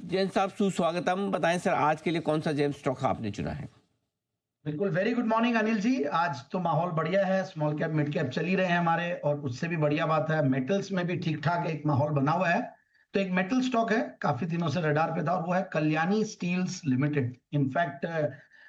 जैन साहब सुस्वागतम। बताएं सर, आज के लिए कौन सा जेम स्टॉक आपने चुना है? बिल्कुल, very good morning Anil ji. आज तो माहौल बढ़िया है, स्मॉल कैप मिड कैप चल ही रहे हैं हमारे, और उससे भी बढ़िया बात है मेटल्स में भी ठीक ठाक एक माहौल बना हुआ है। तो एक मेटल स्टॉक है, काफी दिनों से रडार पे था, और वो है कल्याणी स्टील्स लिमिटेड। इनफैक्ट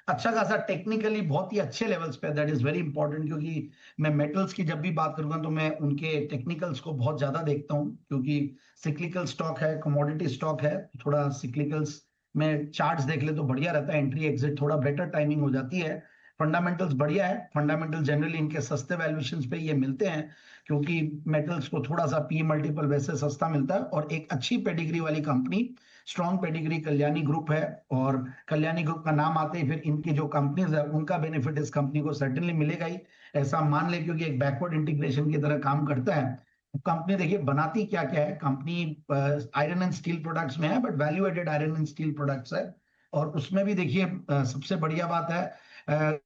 अच्छा खासा टेक्निकली बहुत ही अच्छे लेवल्स पे, दैट इज वेरी इंपॉर्टेंट, क्योंकि मैं मेटल्स की जब भी बात करूंगा तो मैं उनके टेक्निकल्स को बहुत ज्यादा देखता हूँ, क्योंकि सिक्लिकल स्टॉक है, कमोडिटी स्टॉक है, थोड़ा सिक्लिकल्स में चार्ट्स देख ले तो बढ़िया रहता है, एंट्री एग्जिट थोड़ा बेटर टाइमिंग हो जाती है। फंडामेंटल्स बढ़िया है, फंडामेंटल जनरली इनके सस्ते वैल्यूएशंस पे ये मिलते हैं, क्योंकि मेटल्स को थोड़ा सा पी मल्टीपल वैसे सस्ता मिलता है, और एक अच्छी पेडिग्री वाली company, strong pedigree Kalyani group है। और कल्याणी ग्रुप का नाम आते ही फिर इनकी जो कंपनीज है उनका बेनिफिट इस कंपनी को सर्टेनली मिलेगा ही, ऐसा मान ले, क्योंकि एक बैकवर्ड इंटीग्रेशन की तरह काम करता है। कंपनी देखिए बनाती क्या क्या है, company iron and steel products में है, but value added iron and steel products है। और उसमें भी देखिए सबसे बढ़िया बात है, अ,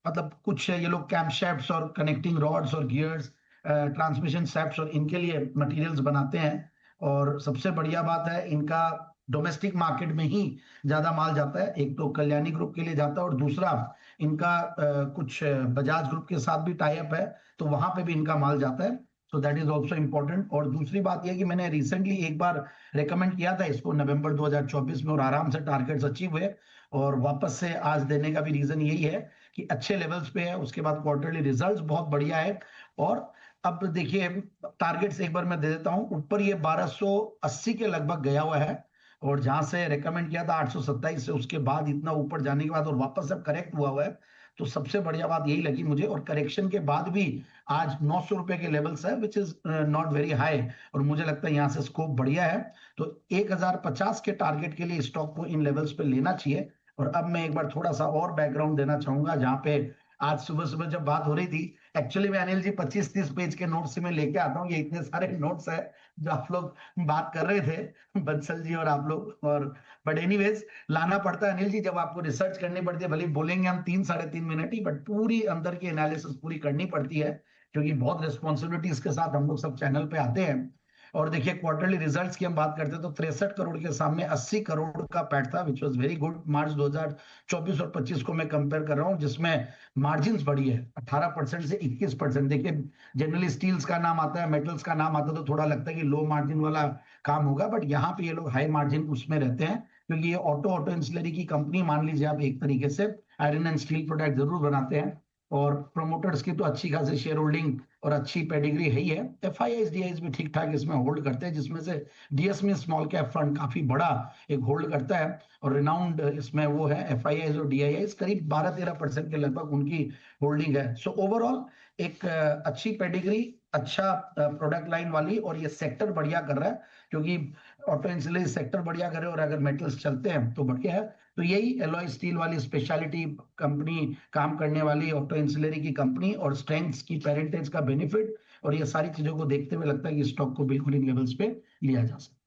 मतलब कुछ ये लोग कैम शैफ्ट्स और कनेक्टिंग रॉड्स और गियर्स, ट्रांसमिशन शैफ्ट्स और इनके लिए मटेरियल्स बनाते हैं। और सबसे बढ़िया बात है, इनका डोमेस्टिक मार्केट में ही ज्यादा माल जाता है, एक तो कल्याणी ग्रुप के लिए जाता है, और दूसरा इनका कुछ बजाज ग्रुप के साथ भी टाई अप है, तो वहां पे भी इनका माल जाता है। तो दैट इज ऑल्सो इम्पोर्टेंट। और दूसरी बात यह कि मैंने रिसेंटली एक बार रेकमेंड किया था इसको नवंबर 2024 में, और आराम से टारगेट्स अचीव हुए, और वापस से आज देने का भी रीजन यही है कि अच्छे लेवल्स पे है, उसके बाद क्वार्टरली रिजल्ट्स बहुत बढ़िया है। और अब देखिए टारगेट्स एक बार मैं दे देता हूं, ऊपर ये 1280 के लगभग गया हुआ है, और जहां से रेकमेंड किया था 827 से, उसके बाद इतना ऊपर जाने के बाद और वापस अब करेक्ट हुआ हुआ है। तो सबसे बढ़िया बात यही लगी मुझे, और करेक्शन के बाद भी आज 900 रुपए के लेवल्स है, which is not very high, और मुझे लगता है यहाँ से स्कोप बढ़िया है। तो 1050 के टारगेट के लिए स्टॉक को इन लेवल्स पे लेना चाहिए। और अब मैं एक बार थोड़ा सा और बैकग्राउंड देना चाहूंगा, जहां पे आज सुबह सुबह जब बात हो रही थी, एक्चुअली मैं अनिल जी 25-30 पेज के नोट्स से मैं लेके आता हूँ, ये इतने सारे नोट्स है जो आप लोग बात कर रहे थे बंसल जी और आप लोग, और बट एनीवेज लाना पड़ता है अनिल जी, जब आपको रिसर्च करनी पड़ती है, भले ही बोलेंगे हम 3-3.5 मिनट ही, बट पूरी अंदर की एनालिसिस पूरी करनी पड़ती है, क्योंकि बहुत रिस्पॉन्सिबिलिटीज के साथ हम लोग सब चैनल पे आते हैं। और देखिए क्वार्टरली रिजल्ट्स की हम बात करते हैं तो 63 करोड़ के सामने 80 करोड़ का पैट था, विच वाज वेरी गुड। मार्च 2024 और 25 को मैं कंपेयर कर रहा हूं, जिसमें मार्जिन बढ़ी है 18% से 21%। देखिए जनरली स्टील्स का नाम आता है, मेटल्स का नाम आता है, तो थोड़ा लगता है कि लो मार्जिन वाला काम होगा, बट यहाँ पे ये लोग हाई मार्जिन उसमें रहते हैं, क्योंकि ये ऑटो इंसुलरी की कंपनी मान लीजिए आप, एक तरीके से आयरन एंड स्टील प्रोडक्ट जरूर बनाते हैं। और प्रोमोटर्स की तो अच्छी खासी शेयर होल्डिंग और अच्छी पेडिग्री है ही है। एफआईआईज डीआईज भी ठीक ठाक इसमें होल्ड करते हैं, जिसमें से डीएसमी स्मॉल कैप फंड काफी बड़ा एक होल्ड करता है, और रिनाउंड इसमें वो है एफआईआईज और डीआईआईज, करीब 12-13% के लगभग उनकी होल्डिंग है। सो ओवरऑल एक अच्छी पेडिग्री, अच्छा प्रोडक्ट लाइन वाली, और ये सेक्टर बढ़िया कर रहा है, क्योंकि ऑटो इंसुलेज सेक्टर बढ़िया करे, और अगर मेटल्स चलते हैं तो बढ़िया है। तो यही एलॉय स्टील वाली स्पेशलिटी कंपनी, काम करने वाली ऑटो इंसुलरी की कंपनी, और स्ट्रेंथ्स की पेरेंटेज का बेनिफिट, और ये सारी चीजों को देखते हुए लगता है कि स्टॉक को बिल्कुल इन लेवल्स पे लिया जा सकता है।